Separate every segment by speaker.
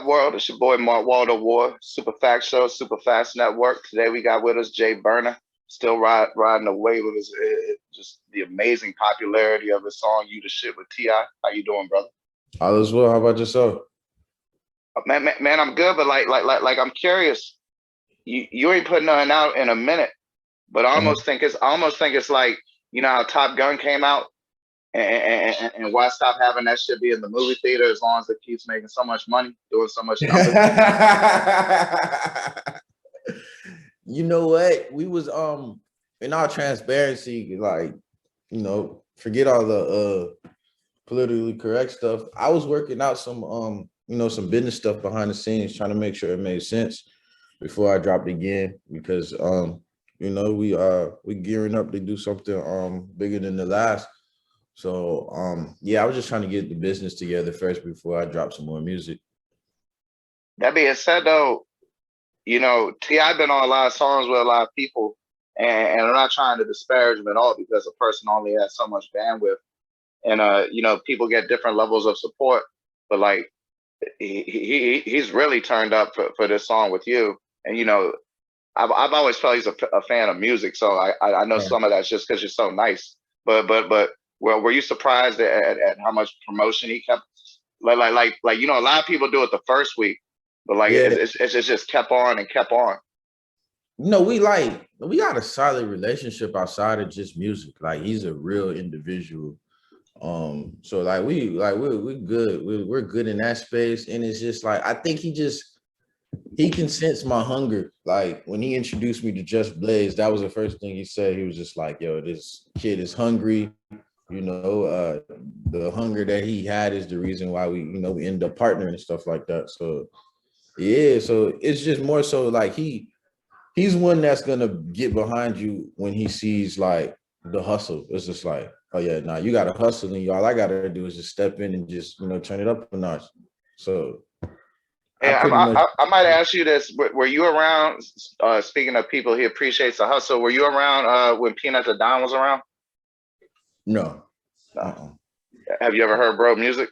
Speaker 1: up, world? It's your boy Mark Waldo War, Super Fact Show, Super Fast Network. Today we got with us Jay Burna, still riding the wave of his just the amazing popularity of his song "You the Shit" with Ti. How you doing, brother?
Speaker 2: All is well. How about yourself?
Speaker 1: Man, I'm good, but like I'm curious. You ain't putting nothing out in a minute, but I almost think it's like how Top Gun came out, and why stop having that shit be in the movie theater as long as it keeps making so much money, doing so much numbers.
Speaker 2: You know what? We was in all transparency, like, forget all the politically correct stuff. I was working out some business stuff behind the scenes, trying to make sure it made sense before I dropped again, because we gearing up to do something bigger than the last. So yeah, I was just trying to get the business together first before I drop some more music.
Speaker 1: That being said, though, T.I. been on a lot of songs with a lot of people, and I'm not trying to disparage him at all because a person only has so much bandwidth, and people get different levels of support. But like, he's really turned up for this song with you, and I've always felt he's a fan of music, so I know some of that's just because you're so nice. But well, were you surprised at how much promotion he kept? Like a lot of people do it the first week, but like
Speaker 2: Yeah.
Speaker 1: it's just kept on and kept on.
Speaker 2: We got a solid relationship outside of just music. Like, he's a real individual. So like we're good. We're good in that space. And it's just like, I think he can sense my hunger. Like, when he introduced me to Just Blaze, that was the first thing he said. He was just like, yo, this kid is hungry. The hunger that he had is the reason why we end up partnering and stuff like that. So yeah, so it's just more so like he's one that's gonna get behind you when he sees like the hustle. It's just like, oh yeah, nah, you gotta hustle, and all I gotta do is just step in and just turn it up a notch. So I
Speaker 1: Yeah,
Speaker 2: pretty much
Speaker 1: I might ask you this: were you around? Speaking of people, he appreciates the hustle. Were you around when Peanut the Don was around?
Speaker 2: no.
Speaker 1: No.
Speaker 2: Uh-uh.
Speaker 1: Have you ever heard bro music?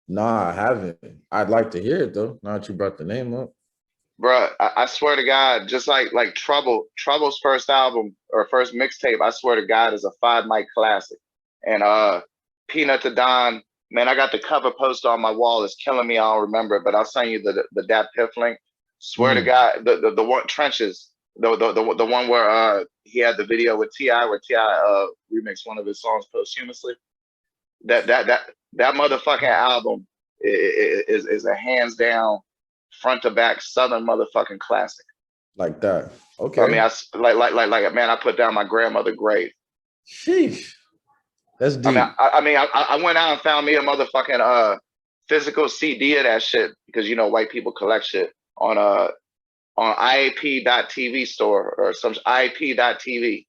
Speaker 2: Nah, I haven't. I'd like to hear it though. Now that you brought the name up.
Speaker 1: Bruh, I swear to God, just like Trouble's first album or first mixtape, I swear to God, is a 5 mic classic. And Peanut to Don, man, I got the cover poster on my wall. It's killing me. I don't remember it, but I'll send you the Dat Piff link. Swear to God, the one Trenches, the one where he had the video with Ti, where Ti remixed one of his songs posthumously. That motherfucking album is a hands down front to back Southern motherfucking classic.
Speaker 2: Like that.
Speaker 1: I mean,
Speaker 2: Okay.
Speaker 1: like man, I put down my grandmother grave.
Speaker 2: Sheesh. That's
Speaker 1: I mean,
Speaker 2: deep.
Speaker 1: I went out and found me a motherfucking physical CD of that shit because white people collect shit on IAP.TV store or some IAP.TV.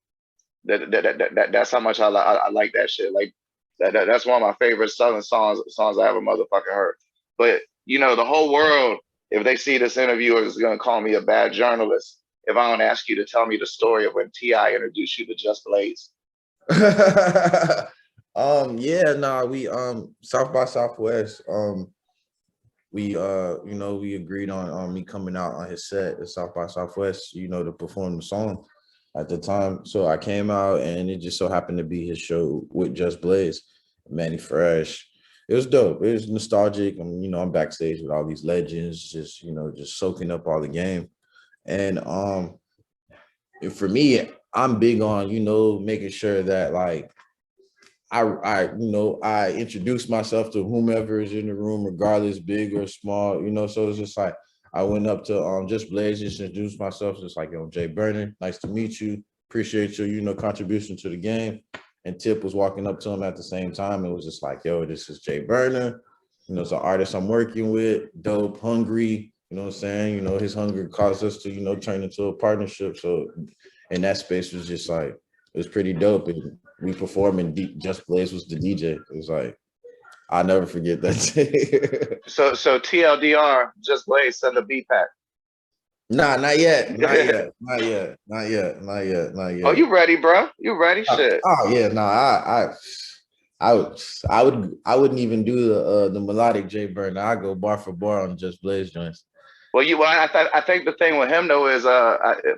Speaker 1: That's how much I like that shit. Like that's one of my favorite Southern songs I ever motherfucking heard. But the whole world, if they see this interview, is gonna call me a bad journalist if I don't ask you to tell me the story of when Ti introduced you to Just Blaze.
Speaker 2: Yeah, nah, we South by Southwest. We agreed on me coming out on his set at South by Southwest, to perform the song at the time. So I came out, and it just so happened to be his show with Just Blaze, Mannie Fresh. It was dope. It was nostalgic. I'm backstage with all these legends, just soaking up all the game. And for me, I'm big on, making sure that like I introduce myself to whomever is in the room, regardless, big or small, so it's just like I went up to Just Blaze, just introduced myself, just like, yo, Jay Burna, nice to meet you. Appreciate your, contribution to the game. And Tip was walking up to him at the same time. It was just like, yo, this is Jay Burna. It's an artist I'm working with, dope, hungry, what I'm saying? His hunger caused us to, turn into a partnership. So in that space was just like, it was pretty dope. And we performed, and Just Blaze was the DJ. It was like, I'll never forget that.
Speaker 1: So TLDR, Just Blaze, send a beat pack.
Speaker 2: Nah, not yet. Not yet. Not yet. Not yet. Not yet. Not yet.
Speaker 1: Oh, you ready, bro? You ready? Shit.
Speaker 2: Oh yeah, no, I I wouldn't even do the melodic Jay Burna. I go bar for bar on Just Blaze joints.
Speaker 1: I think the thing with him though is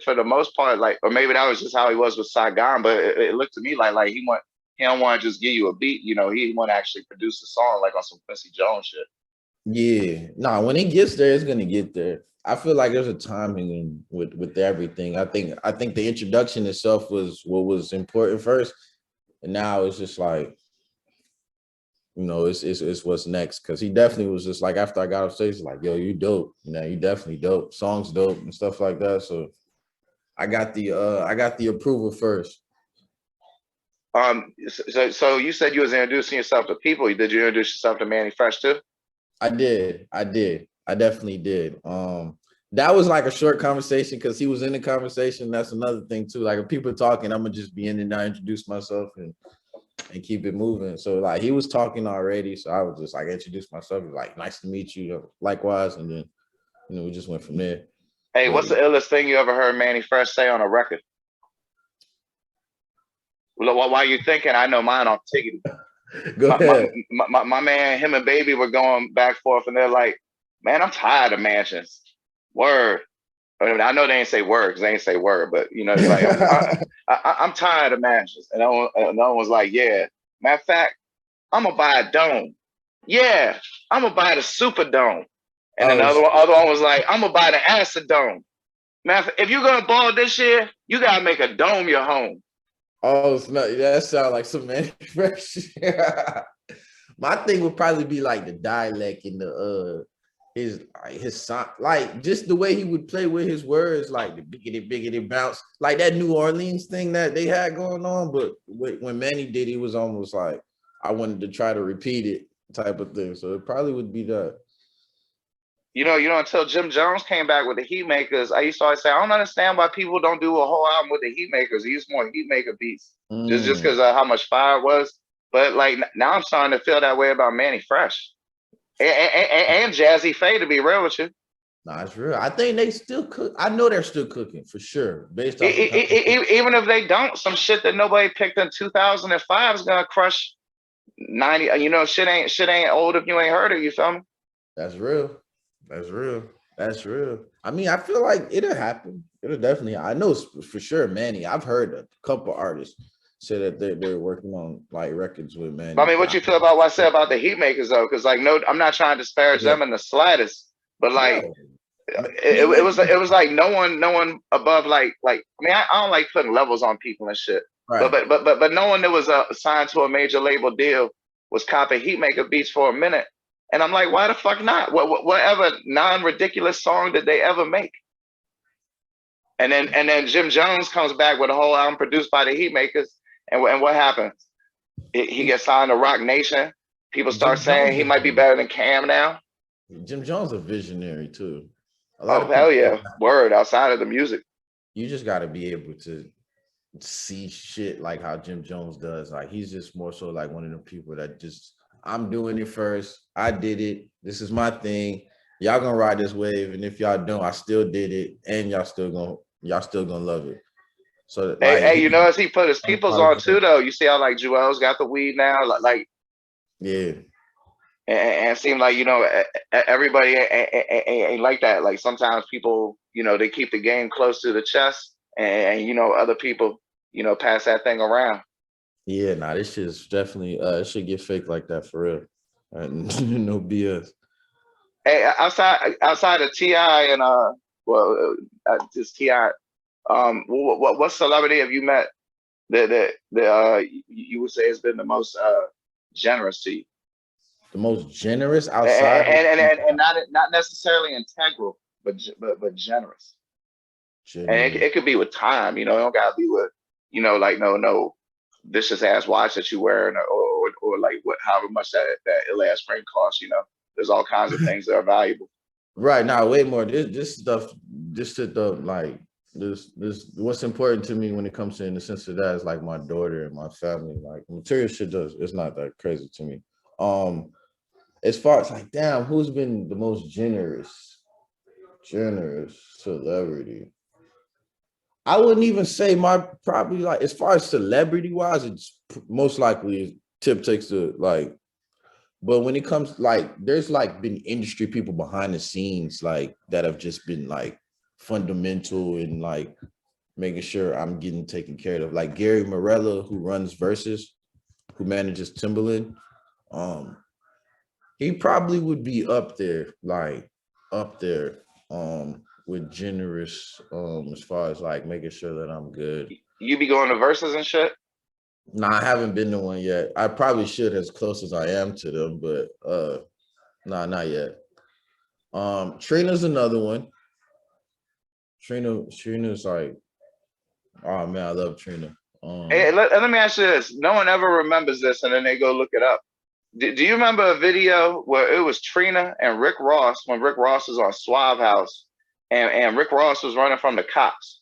Speaker 1: for the most part, like, or maybe that was just how he was with Saigon, but it looked to me like he don't want to just give you a beat, you know, he want to actually produce a song like on some Quincy Jones shit.
Speaker 2: Yeah, nah, when it gets there, it's gonna get there. I feel like there's a timing with everything. I think the introduction itself was what was important first, and now it's just like, you know, it's what's next. Cause he definitely was just like, after I got off stage, like, yo, you dope. You know, you definitely dope. Songs dope and stuff like that. So I got the approval first.
Speaker 1: So you said you was introducing yourself to people. Did you introduce yourself to Mannie Fresh too?
Speaker 2: I did. I definitely did. That was like a short conversation because he was in the conversation. That's another thing too. Like if people talking, I'm gonna just be in and I introduce myself and keep it moving. So like he was talking already, so I was just like introduce myself, like nice to meet you, likewise, and then we just went from there.
Speaker 1: Hey, what's the illest thing you ever heard Mannie Fresh say on a record? While you thinking, I know mine off Tiggity.
Speaker 2: Go ahead.
Speaker 1: My man, him and Baby were going back and forth, and they're like, "Man, I'm tired of mansions." Word. I know they ain't say word because they ain't say word, but you know, it's like I'm tired of mansions, and no one was like, "Yeah." Matter of fact, I'm gonna buy a dome. Yeah, I'm gonna buy the Superdome. And then the other one was like, I'm gonna buy the Acid Dome. Man, if you're gonna ball this year, you gotta make a dome your home.
Speaker 2: Oh, that sounds like some Mannie Fresh. My thing would probably be like the dialect and the his song, like just the way he would play with his words, like the biggity bounce, like that New Orleans thing that they had going on. But when Mannie did, he was almost like I wanted to try to repeat it type of thing. So it probably would be that.
Speaker 1: You know, until Jim Jones came back with the Heatmakers, I used to always say, I don't understand why people don't do a whole album with the Heatmakers. He used more Heatmaker beats, just because of how much fire it was. But like now, I'm starting to feel that way about Mannie Fresh and Jazzy Faye. To be real with you,
Speaker 2: nah, it's real. I think they still cook. I know they're still cooking for sure. Based off,
Speaker 1: even if they don't, some shit that nobody picked in 2005 is gonna crush 90. You know, shit ain't old if you ain't heard it. You feel me?
Speaker 2: That's real. That's real. That's real. I mean, I feel like it'll happen. It'll definitely. I know for sure, Mannie. I've heard a couple artists say that they're working on like records with Mannie.
Speaker 1: I mean, what you feel about what I said about the Heatmakers though? Because like, no, I'm not trying to disparage them in the slightest, but like, it was like no one above like I mean, I don't like putting levels on people and shit, right. but no one that was signed to a major label deal was copying Heatmaker beats for a minute. And I'm like, why the fuck not? Whatever non-ridiculous song did they ever make? And then Jim Jones comes back with a whole album produced by the Heatmakers, and what happens? He gets signed to Rock Nation. People start saying he might be better than Cam now.
Speaker 2: Jim Jones a visionary too.
Speaker 1: Oh hell yeah! Word outside of the music.
Speaker 2: You just got to be able to see shit like how Jim Jones does. Like he's just more so like one of the people that just. I'm doing it first. I did it. This is my thing. Y'all gonna ride this wave, and if y'all don't, I still did it, and y'all still gonna love it. So,
Speaker 1: hey, you know, as he put his peoples on too, though. You see how like Joel's got the weed now, like
Speaker 2: yeah,
Speaker 1: and it seemed like, you know, everybody ain't like that. Like sometimes people, you know, they keep the game close to the chest, and you know, other people, you know, pass that thing around.
Speaker 2: Yeah, nah, this shit is definitely it should get fake like that for real. No BS.
Speaker 1: Hey, outside of T.I. and just T.I. What celebrity have you met that you would say has been the most generous to you?
Speaker 2: The most generous outside,
Speaker 1: and not necessarily integral, but generous. And it could be with time, you know. It don't gotta be with, you know, like no vicious ass watch that you wear, or like however much that ill ass ring costs. You know, there's all kinds of things that are valuable.
Speaker 2: Right now, way more. This stuff, this like this what's important to me when it comes to in the sense of that is like my daughter and my family. Like material shit it's not that crazy to me. As far as like, damn, who's been the most generous celebrity? I wouldn't even say probably like as far as celebrity wise, it's most likely Tip takes the like, but when it comes like, there's like been industry people behind the scenes like that have just been like fundamental in like making sure I'm getting taken care of. Like Gary Morella, who runs Versus, who manages Timbaland. He probably would be up there, like up there, with generous, as far as like making sure that I'm good.
Speaker 1: You be going to verses and shit?
Speaker 2: Nah, I haven't been to one yet. I probably should, as close as I am to them, but nah, not yet. Trina's another one. Trina's like, oh man, I love Trina.
Speaker 1: Hey, let me ask you this. No one ever remembers this, and then they go look it up. Do you remember a video where it was Trina and Rick Ross when Rick Ross was on Suave House and Rick Ross was running from the cops?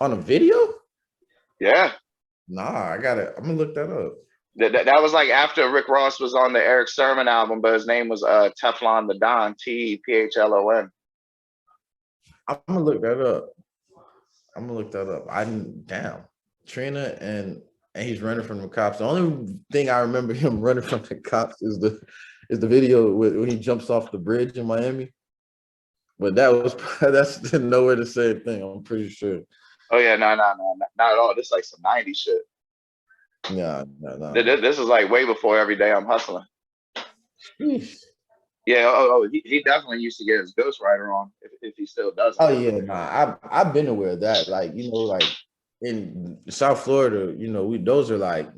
Speaker 2: On a video?
Speaker 1: Yeah.
Speaker 2: Nah, I got it. I'm gonna look that up.
Speaker 1: That was like after Rick Ross was on the Eric Sermon album, but his name was Teflon the Don, Tephlon.
Speaker 2: I'm gonna look that up. Damn. Trina and he's running from the cops. The only thing I remember him running from the cops is the video when he jumps off the bridge in Miami. But that's nowhere the same thing, I'm pretty sure.
Speaker 1: Oh yeah, no, not at all. This is like some 90s shit.
Speaker 2: No.
Speaker 1: This is like way before Every Day I'm Hustling. Yeah, he definitely used to get his ghostwriter on, if he still does.
Speaker 2: Oh yeah, nah, I've been aware of that. Like, like in South Florida, those are like,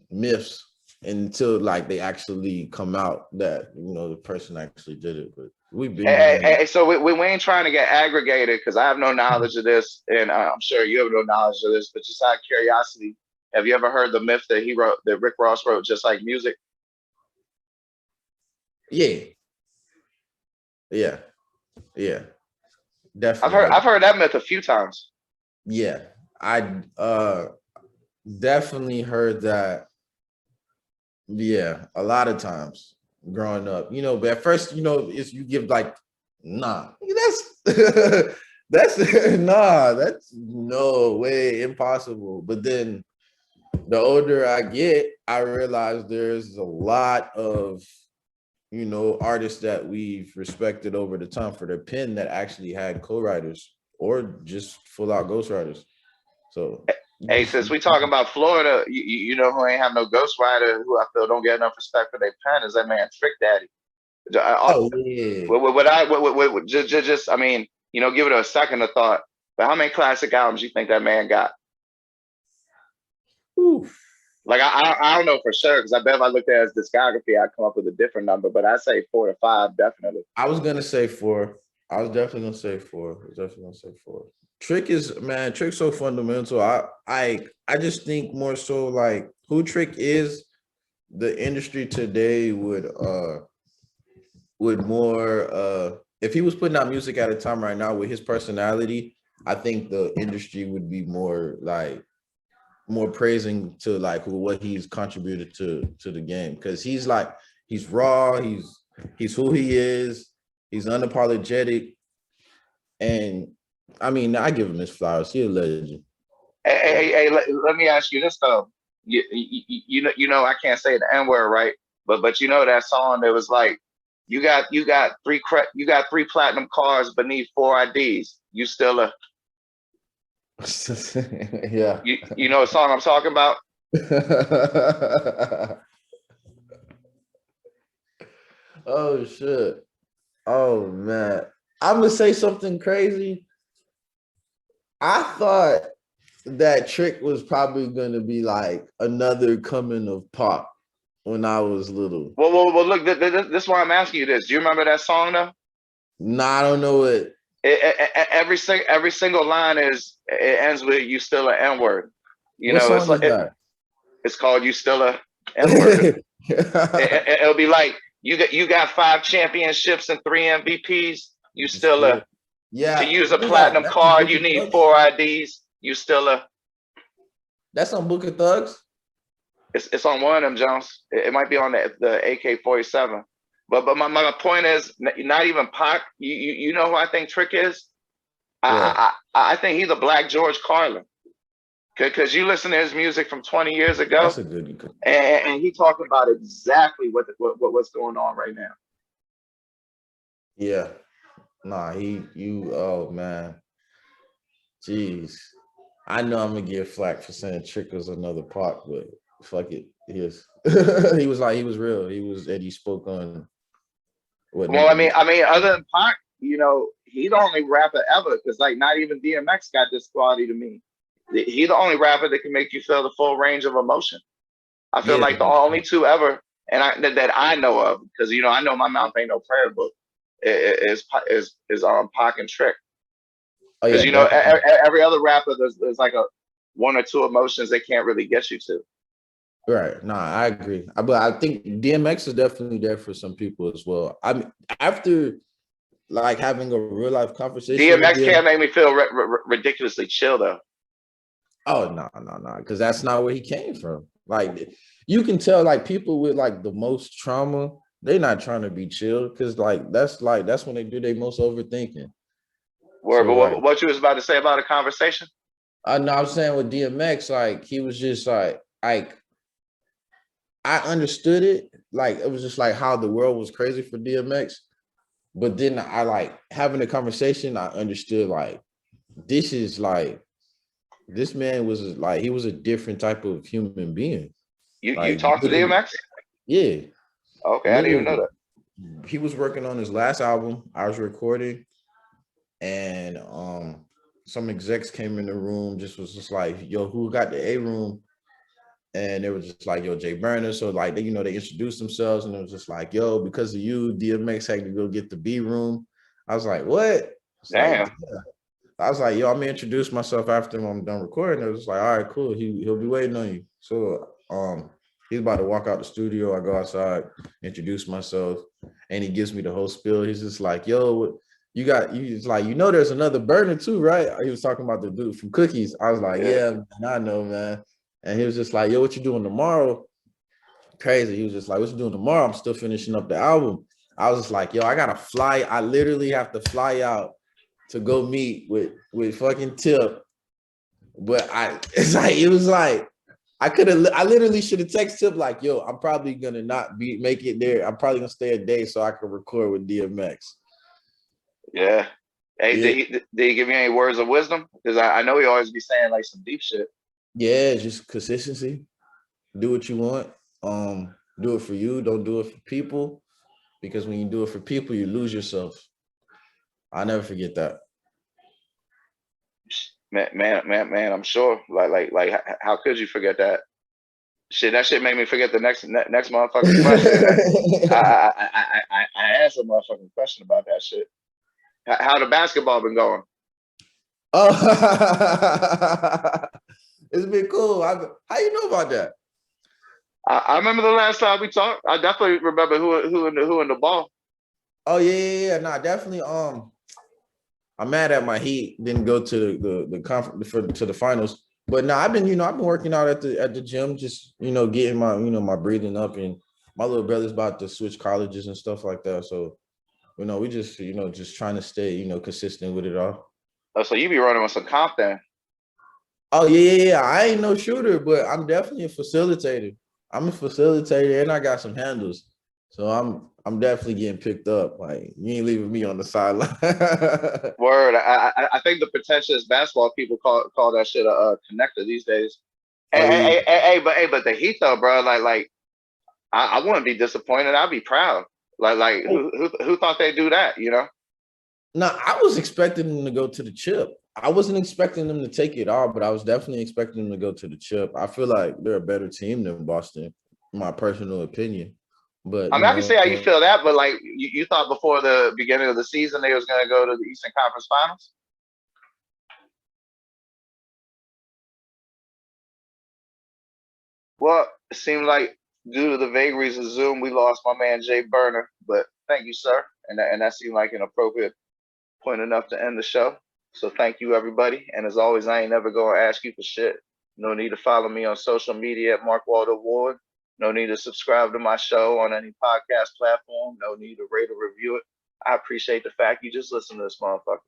Speaker 2: myths until like they actually come out that, the person actually did it. But we've been
Speaker 1: so we ain't trying to get aggregated because I have no knowledge of this, and I'm sure you have no knowledge of this, but just out of curiosity, have you ever heard the myth that Rick Ross wrote Just Like Music?
Speaker 2: Yeah. Definitely.
Speaker 1: I've heard that myth a few times.
Speaker 2: Yeah, I definitely heard that. Yeah, a lot of times growing up, but at first, it's you give like, nah, that's nah, that's no way, impossible. But then the older I get, I realize there's a lot of artists that we've respected over the time for their pen that actually had co-writers or just full out ghostwriters. So,
Speaker 1: hey, since we talking about Florida, you know who ain't have no ghostwriter, who I feel don't get enough respect for their pen, is that man Trick Daddy.
Speaker 2: Oh yeah.
Speaker 1: Just I mean, give it a second of thought. But how many classic albums you think that man got?
Speaker 2: Oof.
Speaker 1: Like I don't know for sure, because I bet if I looked at his discography, I'd come up with a different number. But I'd say 4 to 5, definitely.
Speaker 2: I was gonna say 4. I was definitely gonna say 4. Trick's so fundamental. I just think more so like who Trick is, the industry today would more if he was putting out music at a time right now with his personality, I think the industry would be more praising to like what he's contributed to the game, because he's raw, he's who he is, he's unapologetic, and I mean, I give him his flowers. He's a legend.
Speaker 1: Hey, let me ask you this though. You know, I can't say the N-word, right? But that song that was like, you got 3 platinum cars beneath 4 IDs. You still a
Speaker 2: yeah.
Speaker 1: You know what song I'm talking about?
Speaker 2: Oh shit. Oh man. I'm gonna say something crazy. I thought that Trick was probably gonna be like another coming of Pop when I was little.
Speaker 1: Well, look, this is why I'm asking you this. Do you remember that song though?
Speaker 2: Nah, I don't know it.
Speaker 1: Every single line it ends with "you still an N-word."
Speaker 2: What song is that?
Speaker 1: It's called "You Still a N-word." It'll be like you got 5 championships and 3 MVPs. You still a
Speaker 2: yeah.
Speaker 1: To use a platinum card, you need 4 IDs. You still a.
Speaker 2: That's on Book of Thugs.
Speaker 1: It's on one of them, Jones. It might be on the AK-47. But my point is, not even Pac. You know who I think Trick is?
Speaker 2: Yeah.
Speaker 1: I think he's a black George Carlin. Because you listen to his music from 20 years ago,
Speaker 2: That's a good.
Speaker 1: and he talking about exactly what's going on right now.
Speaker 2: Yeah. Nah, oh man. Jeez. I know I'm gonna get flack for saying Trick was another part, but fuck it. He was he was real. He spoke on what
Speaker 1: Well,
Speaker 2: needed to be
Speaker 1: I
Speaker 2: said.
Speaker 1: mean, other than Pac, he the only rapper ever, because like not even DMX got this quality to me. He the only rapper that can make you feel the full range of emotion. I feel
Speaker 2: Yeah.
Speaker 1: like the only two ever, that I know of, because I know my mouth ain't no prayer book, is Pac and Trick.
Speaker 2: Oh
Speaker 1: Because
Speaker 2: yeah, definitely.
Speaker 1: every other rapper, there's like a one or two emotions they can't really get you to.
Speaker 2: Right. Nah, I agree. But I think DMX is definitely there for some people as well. I mean, after like having a real life conversation with
Speaker 1: DMX
Speaker 2: DMX.
Speaker 1: can't make me feel ridiculously chill though.
Speaker 2: Oh no, because that's not where he came from. Like you can tell, like people with like the most trauma, they're not trying to be chill because that's when they do their most overthinking.
Speaker 1: Word,
Speaker 2: So
Speaker 1: but
Speaker 2: like
Speaker 1: what you was about to say about a conversation?
Speaker 2: I know I'm saying with DMX, like he was just like I understood it. Like it was just like how the world was crazy for DMX. But then I like having a conversation, I understood like this is like this man was like he was a different type of human being.
Speaker 1: You
Speaker 2: Like
Speaker 1: talked to
Speaker 2: literally,
Speaker 1: DMX?
Speaker 2: yeah,
Speaker 1: Okay, I didn't even know
Speaker 2: literally.
Speaker 1: that.
Speaker 2: He was working on his last album. I was recording, and some execs came in the room, was just like, yo, who got the A room? And it was just like, yo, Jay Burna. So like they introduced themselves and it was just like, yo, because of you, DMX had to go get the B room. I was like, what? It's like,
Speaker 1: Damn.
Speaker 2: yeah. I was like, yo, I'm gonna introduce myself after I'm done recording. It was like, all right, cool. He'll be waiting on you. So he's about to walk out the studio. I go outside, introduce myself, and he gives me the whole spiel. He's just like, yo, it's like, there's another burner too, right? He was talking about the dude from Cookies. I was like,
Speaker 1: Yeah.
Speaker 2: yeah, man, I know, man. And he was just like, yo, what you doing tomorrow? Crazy. He was just like, what you doing tomorrow? I'm still finishing up the album. I was just like, yo, I gotta fly. I literally have to fly out to go meet with fucking Tip. But it was like I literally should have texted Tip like, yo, I'm probably gonna not make it there. I'm probably gonna stay a day so I can record with DMX.
Speaker 1: Yeah. Hey,
Speaker 2: Yeah.
Speaker 1: did he give you any words of wisdom? Because I know he always be saying like some deep shit.
Speaker 2: Yeah, just consistency. Do what you want. Do it for you. Don't do it for people. Because when you do it for people, you lose yourself. I'll never forget that.
Speaker 1: Man, I'm sure. Like, how could you forget that? Shit, that shit made me forget the next motherfucking question. I asked a motherfucking question about that shit. How the basketball been going?
Speaker 2: Oh, it's been cool. How you know about that?
Speaker 1: I remember the last time we talked. I definitely remember who in the ball.
Speaker 2: Oh yeah. Nah, definitely. I'm mad at my Heat didn't go to the conference to the finals. But now I've been working out at the gym, just getting my my breathing up, and my little brother's about to switch colleges and stuff like that. So we just just trying to stay consistent with it all.
Speaker 1: Oh, so you be running with some comp then?
Speaker 2: Oh yeah. I ain't no shooter, but I'm definitely a facilitator. I'm a facilitator, and I got some handles. So I'm definitely getting picked up. Like you ain't leaving me on the sideline.
Speaker 1: Word. I think the pretentious basketball people call that shit a connector these days.
Speaker 2: Oh yeah.
Speaker 1: But the Heat though, bro. Like I wouldn't be disappointed. I'd be proud. Like who thought they'd do that?
Speaker 2: No, I was expecting them to go to the chip. I wasn't expecting them to take it all, but I was definitely expecting them to go to the chip. I feel like they're a better team than Boston, in my personal opinion. But
Speaker 1: I mean, I can see how you feel that, but like you thought before the beginning of the season they was going to go to the Eastern Conference Finals. Well, it seemed like due to the vagaries of Zoom, we lost my man Jay Burna. But thank you, sir, and that seemed like an appropriate point enough to end the show. So thank you, everybody. And as always, I ain't never going to ask you for shit. No need to follow me on social media at Mark Waldo Ward. No need to subscribe to my show on any podcast platform. No need to rate or review it. I appreciate the fact you just listen to this motherfucker.